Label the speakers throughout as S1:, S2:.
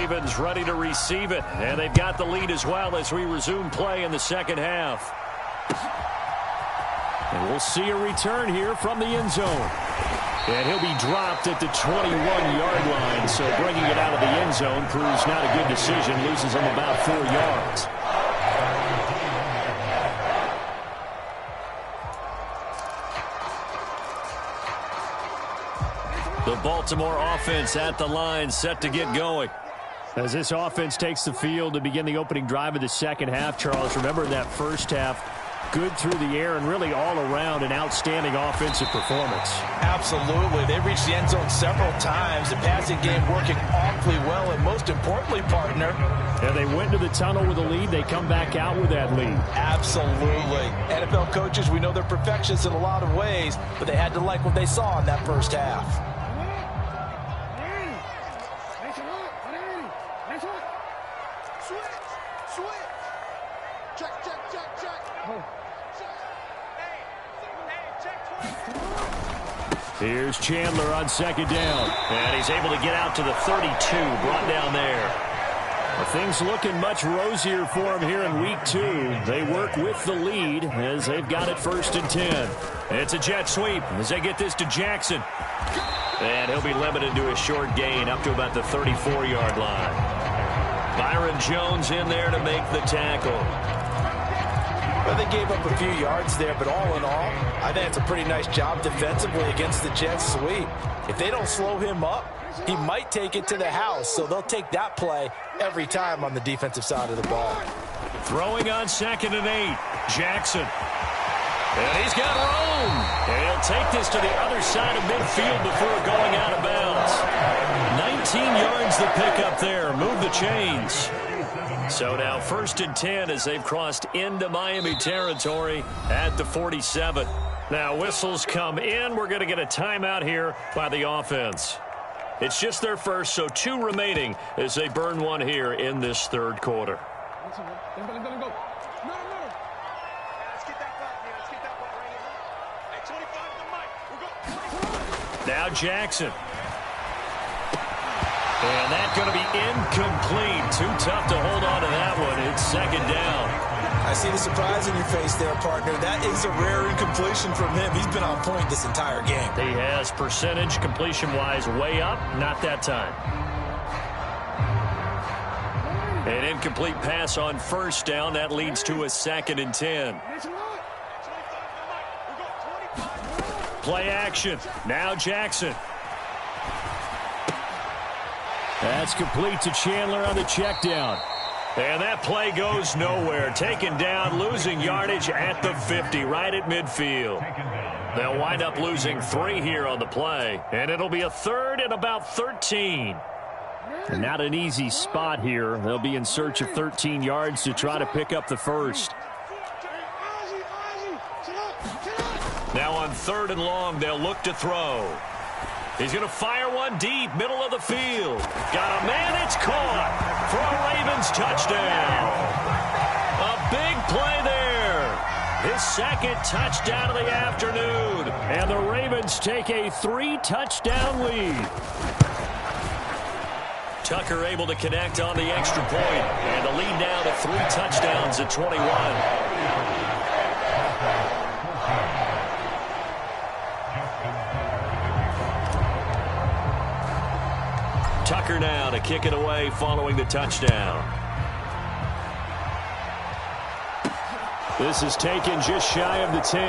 S1: Ravens ready to receive it. And they've got the lead as well as we resume play in the second half. And we'll see a return here from the end zone. And he'll be dropped at the 21-yard line. So bringing it out of the end zone proves not a good decision. Loses him about 4 yards. The Baltimore offense at the line, set to get going. As this offense takes the field to begin the opening drive of the second half, Charles, remember that first half, good through the air and really all around an outstanding offensive performance.
S2: Absolutely. They reached the end zone several times. The passing game working awfully well, and most importantly, partner.
S1: And they went to the tunnel with a lead. They come back out with that lead.
S2: Absolutely. NFL coaches, we know they're perfectionists in a lot of ways, but they had to like what they saw in that first half.
S1: Here's Chandler on second down. And he's able to get out to the 32, brought down there. Well, things looking much rosier for him here in week 2. They work with the lead as they've got it 1st and 10. It's a jet sweep as they get this to Jackson. And he'll be limited to a short gain up to about the 34-yard line. Byron Jones in there to make the tackle.
S2: Well, they gave up a few yards there, but all in all, I think it's a pretty nice job defensively against the jet sweep. If they don't slow him up, he might take it to the house, so they'll take that play every time on the defensive side of the ball.
S1: Throwing on 2nd and 8, Jackson. And he's got room. And he'll take this to the other side of midfield before going out of bounds. 19 yards the pickup there. Move the chains. So now 1st and 10 as they've crossed into Miami territory at the 47. Now whistles come in. We're going to get a timeout here by the offense. It's just their first, so 2 remaining as they burn one here in this 3rd quarter. Now Jackson. And that's going to be incomplete. Too tough to hold on to that one. It's 2nd down.
S2: I see the surprise in your face there, partner. That is a rare incompletion from him. He's been on point this entire game.
S1: He has percentage completion-wise way up. Not that time. An incomplete pass on 1st down. That leads to a 2nd and 10. Play action. Now Jackson. That's complete to Chandler on the check down. And that play goes nowhere. Taken down, losing yardage at the 50, right at midfield. They'll wind up losing 3 here on the play. And it'll be a 3rd and about 13. And not an easy spot here. They'll be in search of 13 yards to try to pick up the 1st. Now on 3rd and long, they'll look to throw. He's going to fire one deep, middle of the field. Got a man, it's caught for a Ravens touchdown. A big play there. His 2nd touchdown of the afternoon. And the Ravens take a 3-touchdown lead. Tucker able to connect on the extra point. And the lead now to 3 touchdowns at 21. Tucker now to kick it away following the touchdown. This is taken just shy of the 10.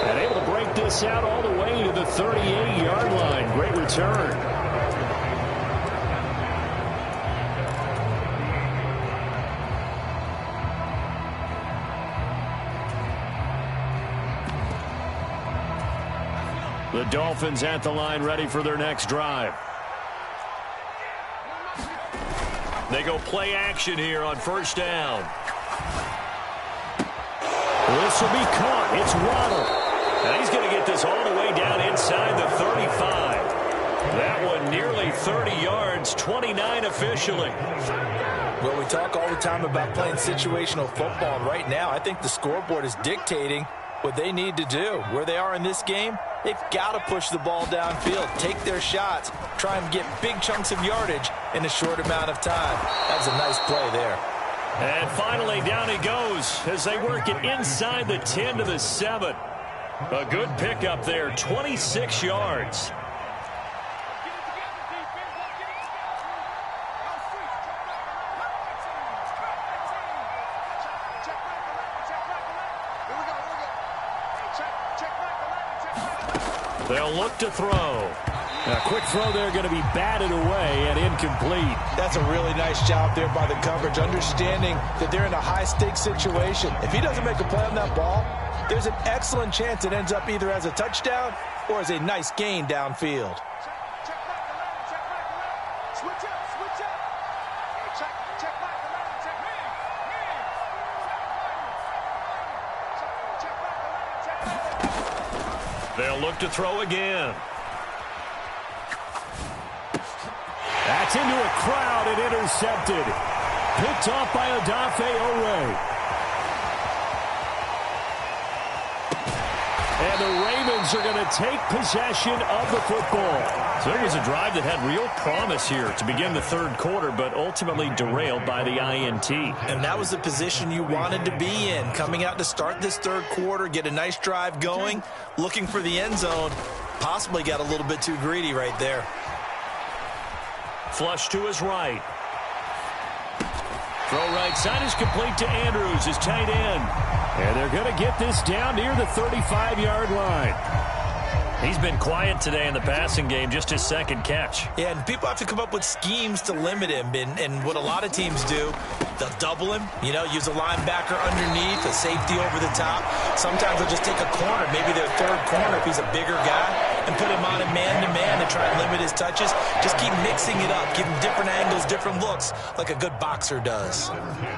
S1: And able to break this out all the way to the 38-yard line. Great return. The Dolphins at the line ready for their next drive. They go play action here on 1st down. This will be caught. It's Waddle. And he's going to get this all the way down inside the 35. That one nearly 30 yards, 29 officially.
S2: Well, we talk all the time about playing situational football. Right now, I think the scoreboard is dictating what they need to do. Where they are in this game, they've got to push the ball downfield, take their shots, try and get big chunks of yardage in a short amount of time. That was a nice play there.
S1: And finally, down he goes as they work it inside the 10 to the 7. A good pickup there, 26 yards. They'll look to throw. A quick throw there, going to be batted away and incomplete.
S2: That's a really nice job there by the coverage, understanding that they're in a high-stakes situation. If he doesn't make a play on that ball, there's an excellent chance it ends up either as a touchdown or as a nice gain downfield.
S1: They'll look to throw again. That's into a crowd and intercepted. Picked off by Odafe Oweh. And the Ravens are going to take possession of the football. So it was a drive that had real promise here to begin the third quarter, but ultimately derailed by the INT.
S2: And that was the position you wanted to be in, coming out to start this third quarter, get a nice drive going, looking for the end zone. Possibly got a little bit too greedy right there.
S1: Flush to his right. Throw right side is complete to Andrews, his tight end. And they're going to get this down near the 35-yard line. He's been quiet today in the passing game, just his second catch.
S2: Yeah, and people have to come up with schemes to limit him. And what a lot of teams do, they'll double him, use a linebacker underneath, a safety over the top. Sometimes they'll just take a corner, maybe their third corner if he's a bigger guy, and put him on a man-to-man and try and limit his touches. Just keep mixing it up, give him different angles, different looks, like a good boxer does.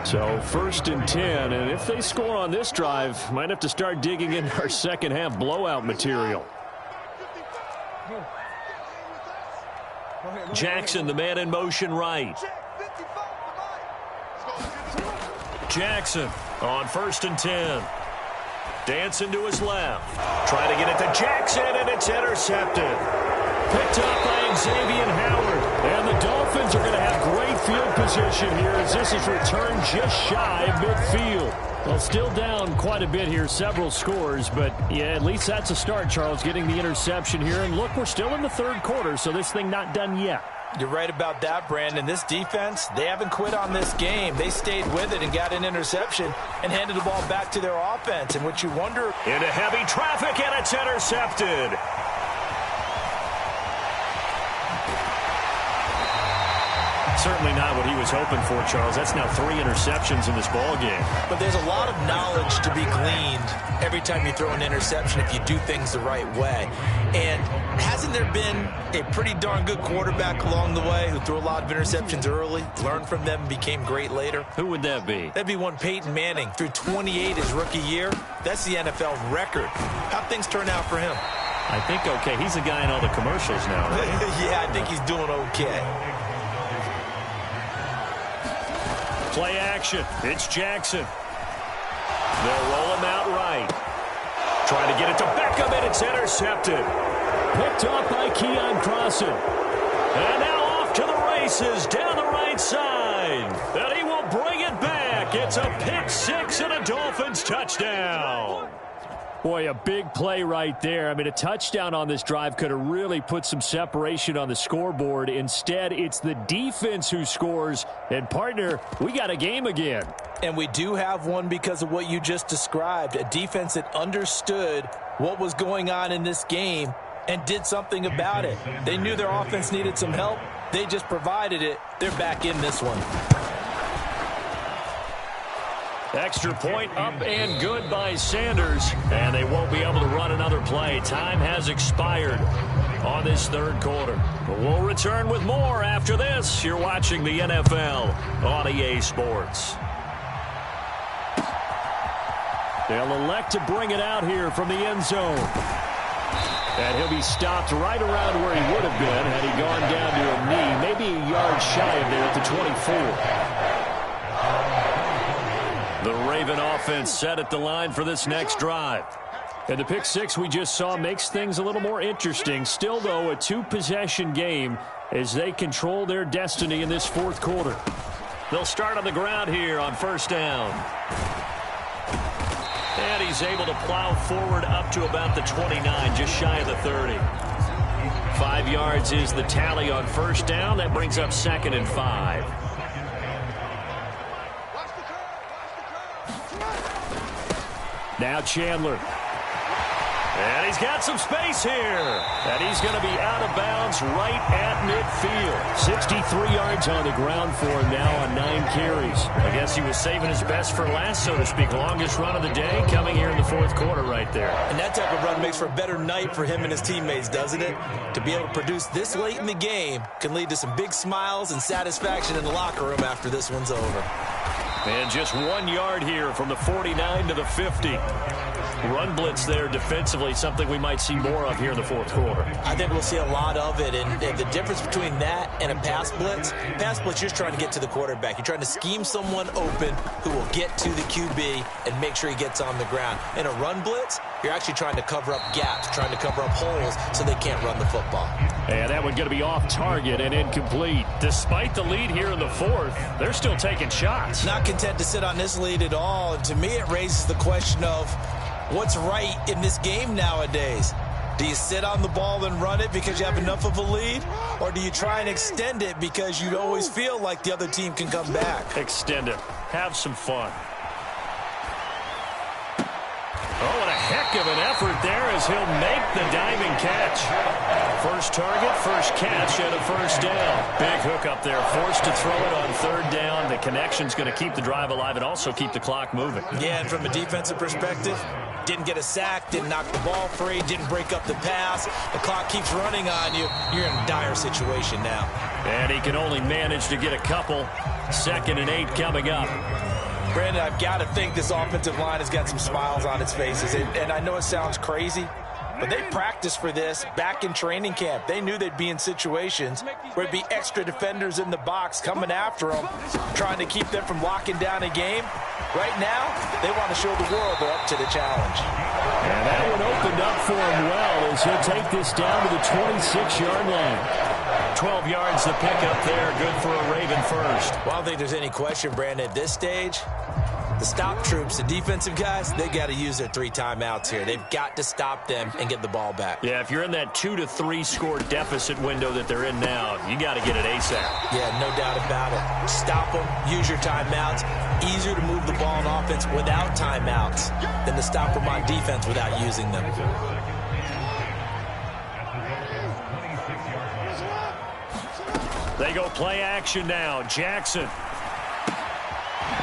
S1: So 1st and 10, and if they score on this drive, might have to start digging in our second half blowout material. Jackson, the man in motion right. Jackson on 1st and 10. Dancing to his left. Trying to get it to Jackson, and it's intercepted. Picked up by Xavier Howard. And the Dolphins are going to have great field position here as this is returned just shy of midfield. Well, still down quite a bit here, several scores, but yeah, at least that's a start, Charles, getting the interception here. And look, we're still in the third quarter, so this thing not done yet.
S2: You're right about that, Brandon. This defense, they haven't quit on this game. They stayed with it and got an interception and handed the ball back to their offense. And what you wonder...
S1: Into heavy traffic, and it's intercepted. Certainly not what he was hoping for, Charles. That's now 3 interceptions in this ball game.
S2: But there's a lot of knowledge to be gleaned every time you throw an interception if you do things the right way. And hasn't there been a pretty darn good quarterback along the way who threw a lot of interceptions early, learned from them, became great later?
S1: Who would that be?
S2: That'd be one Peyton Manning. Threw 28 his rookie year. That's the NFL record. How'd things turn out for him?
S1: I think okay. He's a guy in all the commercials now, right?
S2: Yeah, I think he's doing okay.
S1: Play action. It's Jackson. They'll roll him out right. Trying to get it to Beckham, and it's intercepted. Picked off by Keon Crossan. And now off to the races down the right side. And he will bring it back. It's a pick six and a Dolphins touchdown. Boy, a big play right there. I mean, a touchdown on this drive could have really put some separation on the scoreboard. Instead, it's the defense who scores. And, partner, we got a game again.
S2: And we do have one because of what you just described. A defense that understood what was going on in this game and did something about it. They knew their offense needed some help. They just provided it. They're back in this one.
S1: Extra point up and good by Sanders. And they won't be able to run another play. Time has expired on this third quarter. But we'll return with more after this. You're watching the NFL on EA Sports. They'll elect to bring it out here from the end zone. And he'll be stopped right around where he would have been had he gone down to a knee. Maybe a yard shy of there at the 24. The Raven offense set at the line for this next drive. And the pick six we just saw makes things a little more interesting. Still, though, a two-possession game as they control their destiny in this fourth quarter. They'll start on the ground here on first down. And he's able to plow forward up to about the 29, just shy of the 30. 5 yards is the tally on first down. That brings up 2nd and 5. Now Chandler. And he's got some space here. And he's going to be out of bounds right at midfield. 63 yards on the ground for him now on 9 carries. I guess he was saving his best for last, so to speak. Longest run of the day coming here in the fourth quarter right there.
S2: And that type of run makes for a better night for him and his teammates, doesn't it? To be able to produce this late in the game can lead to some big smiles and satisfaction in the locker room after this one's over.
S1: And just 1 yard here from the 49 to the 50. Run blitz there defensively, something we might see more of here in the fourth quarter.
S2: I think we'll see a lot of it, and the difference between that and a pass blitz, you're just trying to get to the quarterback. You're trying to scheme someone open who will get to the QB and make sure he gets on the ground. In a run blitz, you're actually trying to cover up gaps, trying to cover up holes so they can't run the football.
S1: And that one going to be off target and incomplete. Despite the lead here in the fourth, they're still taking shots.
S2: Not content to sit on this lead at all, and to me it raises the question of what's right in this game nowadays. Do you sit on the ball and run it because you have enough of a lead? Or do you try and extend it because you always feel like the other team can come back?
S1: Extend it. Have some fun. Oh, and a heck of an effort there as he'll make the diving catch. First target, first catch, and a first down. Big hook up there, forced to throw it on third down. The connection's going to keep the drive alive and also keep the clock moving.
S2: Yeah, and from a defensive perspective, didn't get a sack, didn't knock the ball free, didn't break up the pass. The clock keeps running on you. You're in a dire situation now.
S1: And he can only manage to get a couple. 2nd and 8 coming up.
S2: Brandon, I've got to think this offensive line has got some smiles on its faces. And I know it sounds crazy, but they practiced for this back in training camp. They knew they'd be in situations where it'd be extra defenders in the box coming after them, trying to keep them from locking down a game. Right now, they want to show the world they're up to the challenge.
S1: And that one opened up for him well as he'll take this down to the 26-yard line. 12 yards to pick up there. Good for a Raven first.
S2: Well, I don't think there's any question, Brandon, at this stage, the stop troops, the defensive guys, they got to use their 3 timeouts here. They've got to stop them and get the ball back.
S1: Yeah, if you're in that 2 to 3 score deficit window that they're in now, you got to get it ASAP.
S2: Yeah, no doubt about it. Stop them, use your timeouts. Easier to move the ball on offense without timeouts than to stop them on defense without using them.
S1: They go play action now. Jackson.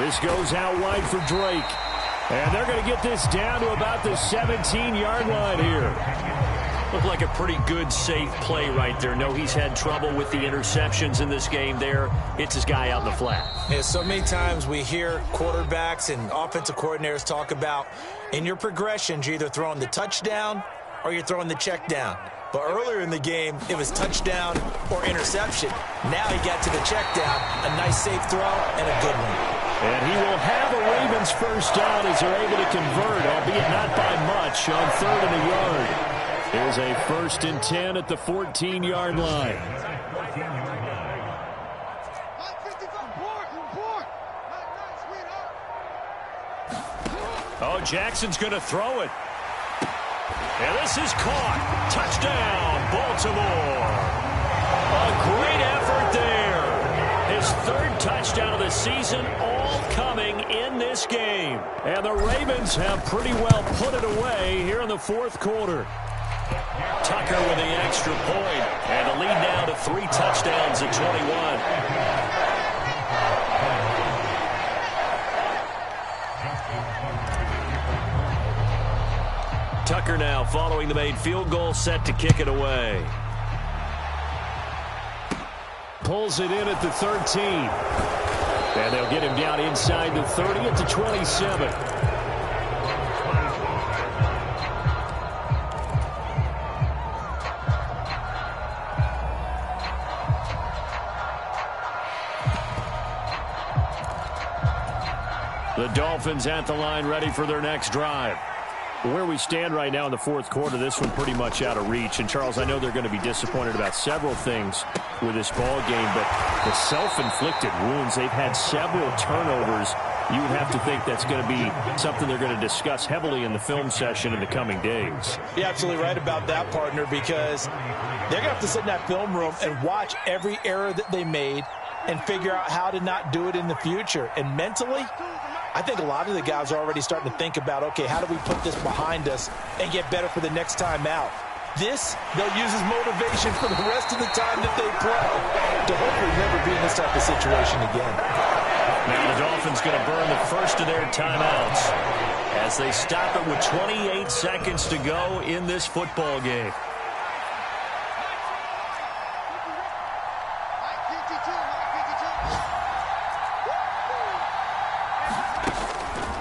S1: This goes out wide for Drake. And they're going to get this down to about the 17-yard line here. Looked like a pretty good, safe play right there. No, he's had trouble with the interceptions in this game there. It's his guy out in the flat.
S2: Yeah, so many times we hear quarterbacks and offensive coordinators talk about in your progressions, you're either throwing the touchdown or you're throwing the check down. But earlier in the game, it was touchdown or interception. Now he got to the check down, a nice safe throw, and a good one.
S1: And he will have a Ravens first down as they're able to convert, albeit not by much, on 3rd and a yard. Here's a 1st and 10 at the 14-yard line. Oh, Jackson's going to throw it. And this is caught. Touchdown, Baltimore. A great effort there. His 3rd touchdown of the season, all coming in this game. And the Ravens have pretty well put it away here in the 4th quarter. Tucker with the extra point. And the lead now to 3 touchdowns at 21. Tucker now following the made field goal, set to kick it away. Pulls it in at the 13. And they'll get him down inside the 30 at the 27. The Dolphins at the line ready for their next drive. Where we stand right now in the fourth quarter, this one pretty much out of reach. And, Charles, I know they're going to be disappointed about several things with this ball game, but the self-inflicted wounds, they've had several turnovers. You would have to think that's going to be something they're going to discuss heavily in the film session in the coming days.
S2: You're absolutely right about that, partner, because they're going to have to sit in that film room and watch every error that they made and figure out how to not do it in the future. And mentally, I think a lot of the guys are already starting to think about, okay, how do we put this behind us and get better for the next time out? This, they'll use as motivation for the rest of the time that they play to hopefully never be in this type of situation again.
S1: Now the Dolphins going to burn the first of their timeouts as they stop it with 28 seconds to go in this football game.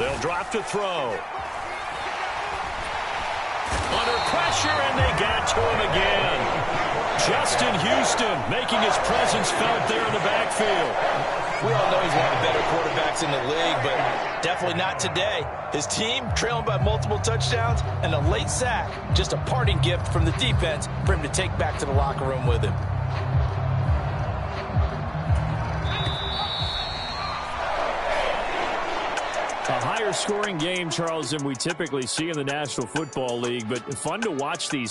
S1: They'll drop to throw. Under pressure, and they got to him again. Justin Houston making his presence felt there in the backfield.
S2: We all know he's one of the better quarterbacks in the league, but definitely not today. His team trailing by multiple touchdowns and a late sack. Just a parting gift from the defense for him to take back to the locker room with him.
S1: A higher scoring game, Charles, than we typically see in the National Football League, but fun to watch these